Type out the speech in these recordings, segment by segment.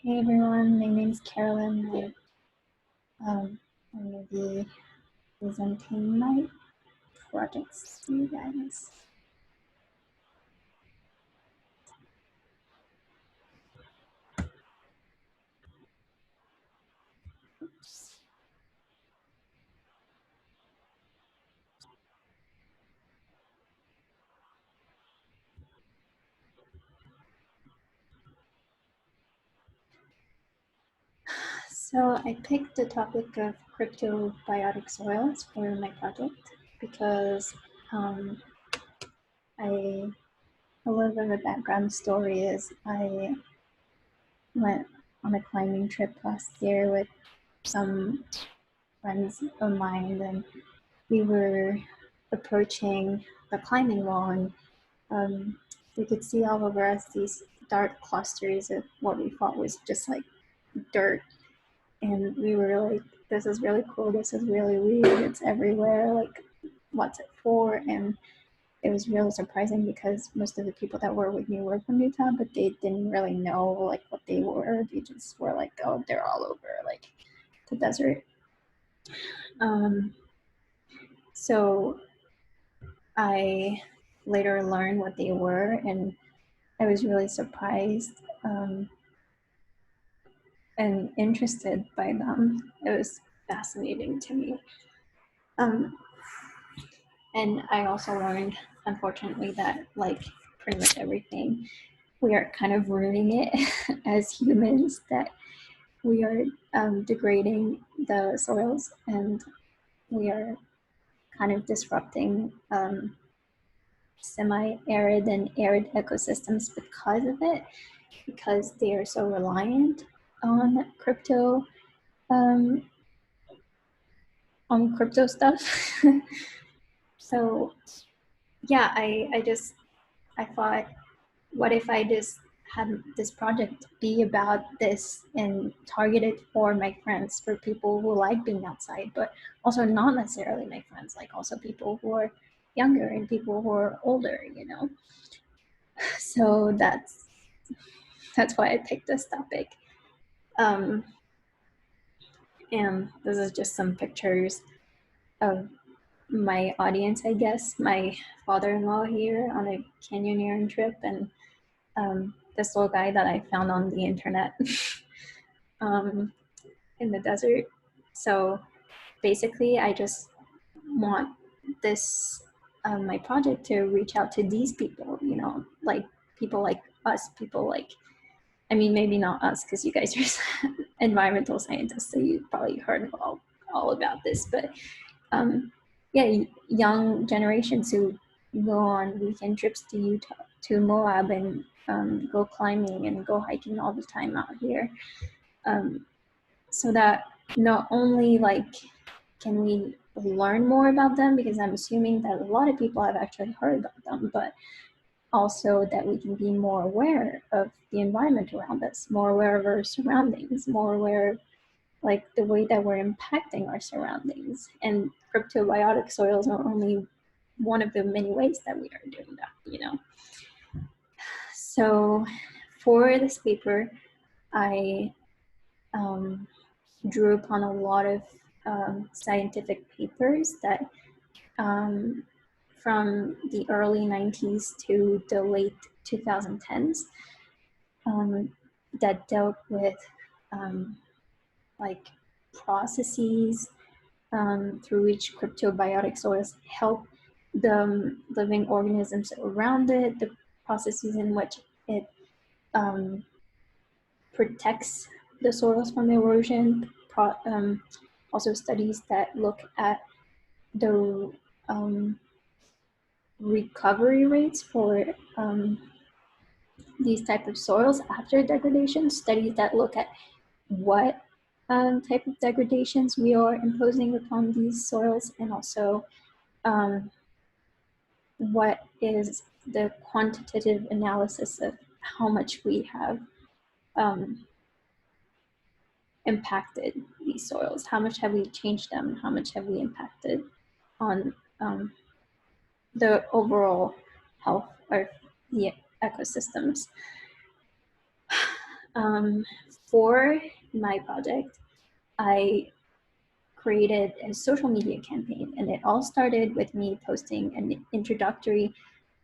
Hey everyone, my name is Carolyn. I'm going to be presenting my projects to you guys. Oops. So I picked the topic of cryptobiotic soils for my project because um, I a little bit of a background story is I went on a climbing trip last year with some friends of mine, and we were approaching the climbing wall, and we could see all over us these dark clusters of what we thought was just like dirt. And we were like, this is really cool. This is really weird. It's everywhere. Like, what's it for? And it was really surprising because most of the people that were with me were from Utah, but they didn't really know like what they were. They just were like, oh, they're all over like the desert. Um, so I later learned what they were, and I was really surprised and interested by them. It was fascinating to me. Um, and I also learned, unfortunately, that like pretty much everything, we are kind of ruining it as humans, that we are degrading the soils, and we are kind of disrupting semi-arid and arid ecosystems because of it, because they are so reliant on um, crypto stuff. So yeah, I thought, what if I just had this project be about this and targeted for my friends, for people who like being outside, but also not necessarily my friends, like also people who are younger and people who are older, you know. So that's why I picked this topic. Um, and this is just some pictures of my audience, I guess. My father-in-law here on a canyoneering trip, and this little guy that I found on the internet um, in the desert. So basically, I just want this my project to reach out to these people, you know, like people like us, people like, I mean, maybe not us because you guys are environmental scientists, so you probably heard all about this, but yeah, young generations who go on weekend trips to Utah, to Moab, and go climbing and go hiking all the time out here. Um, so that not only like can we learn more about them, because I'm assuming that a lot of people have actually heard about them, but also that we can be more aware of the environment around us, more aware of our surroundings, more aware of like the way that we're impacting our surroundings. And cryptobiotic soils are only one of the many ways that we are doing that, you know. So for this paper, I drew upon a lot of scientific papers that um, from the early 90s to the late 2010s that dealt with um, like processes through which cryptobiotic soils help the living organisms around it, the processes in which it um, protects the soils from erosion, also studies that look at the recovery rates for these type of soils after degradation, studies that look at what type of degradations we are imposing upon these soils, and also um, what is the quantitative analysis of how much we have um, impacted these soils, how much have we changed them, how much have we impacted on the overall health of the ecosystems. For my project, I created a social media campaign, and it all started with me posting an introductory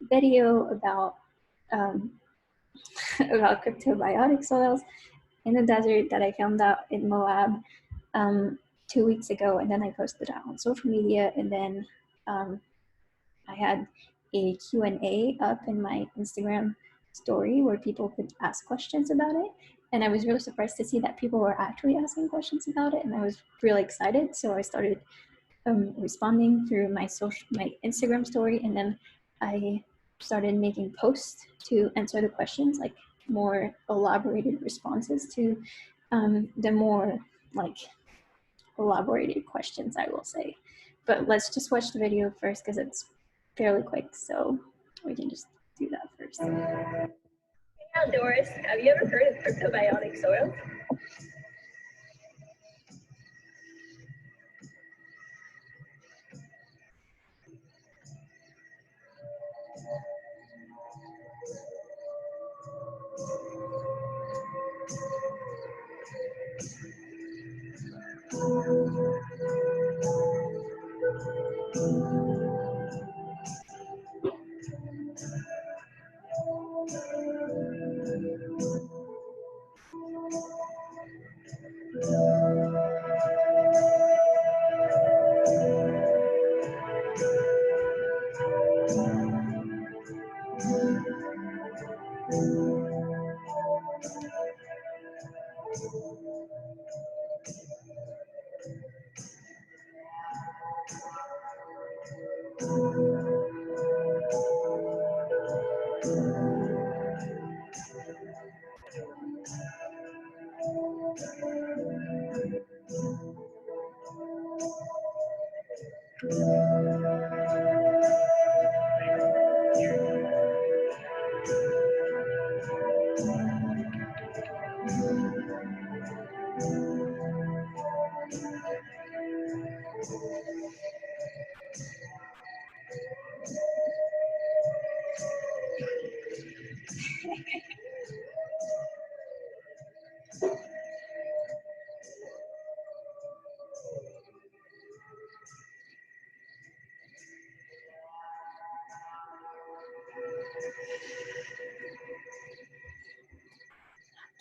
video about um, about cryptobiotic soils in the desert that I filmed out in Moab um, 2 weeks ago, and then I posted it on social media, and then um, I had a Q&A up in my Instagram story where people could ask questions about it. And I was really surprised to see that people were actually asking questions about it. And I was really excited. So I started responding through my Instagram story. And then I started making posts to answer the questions, like more elaborated responses to the more like elaborated questions, I will say. But let's just watch the video first because it's fairly quick, so we can just do that first. Hey, Doris, have you ever heard of cryptobiotic soil?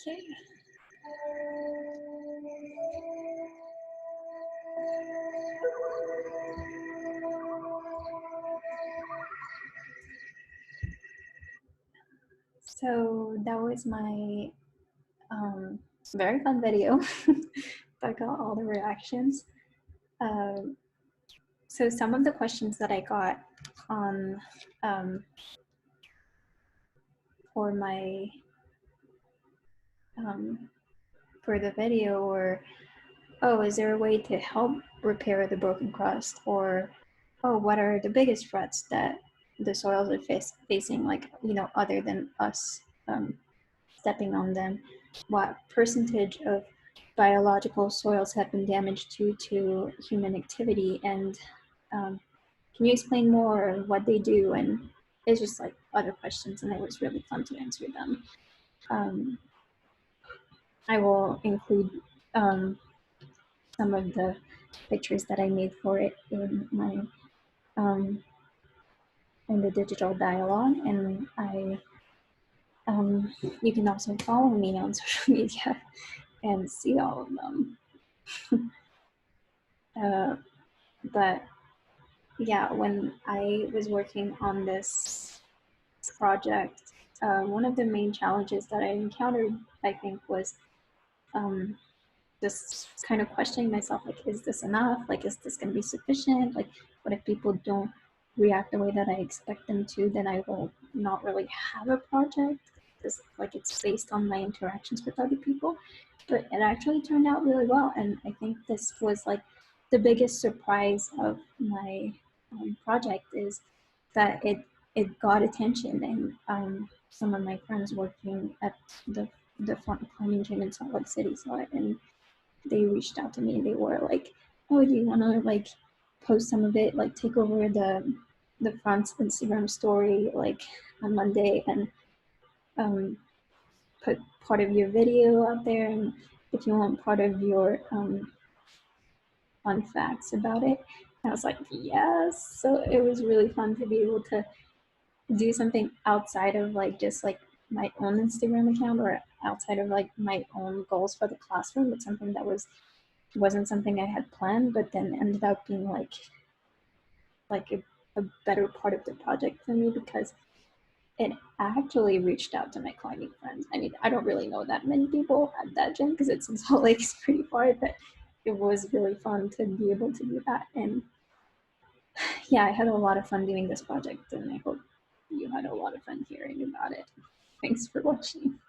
Okay. So that was my very fun video. I got all the reactions. Um, so some of the questions that I got on for my for the video were, oh, is there a way to help repair the broken crust? Or, oh, what are the biggest threats that the soils are facing, like, other than us stepping on them? What percentage of biological soils have been damaged due to human activity? And can you explain more what they do? And it's just like other questions, and it was really fun to answer them. I will include some of the pictures that I made for it in my in the digital dialogue, and you can also follow me on social media and see all of them. But yeah, when I was working on this project, one of the main challenges that I encountered, I think, was just kind of questioning myself, like, is this enough? Like, is this going to be sufficient? Like, what if people don't react the way that I expect them to? Then I will not really have a project, because like it's based on my interactions with other people. But it actually turned out really well, and I think this was like the biggest surprise of my project is that it got attention, and some of my friends working at the front climbing gym in Salt Lake City saw it, and they reached out to me and they were like, oh, do you want to like post some of it, like take over the front Instagram story like on Monday, and put part of your video out there, and if you want part of your fun facts about it. And I was like, yes. So it was really fun to be able to do something outside of like just like my own Instagram account or outside of like my own goals for the classroom, but something that wasn't something I had planned, but then ended up being like a better part of the project for me because it actually reached out to my climbing friends. I mean, I don't really know that many people at that gym because it's in Salt Lake, it's pretty far, but it was really fun to be able to do that. And yeah, I had a lot of fun doing this project, and I hope you had a lot of fun hearing about it. Thanks for watching.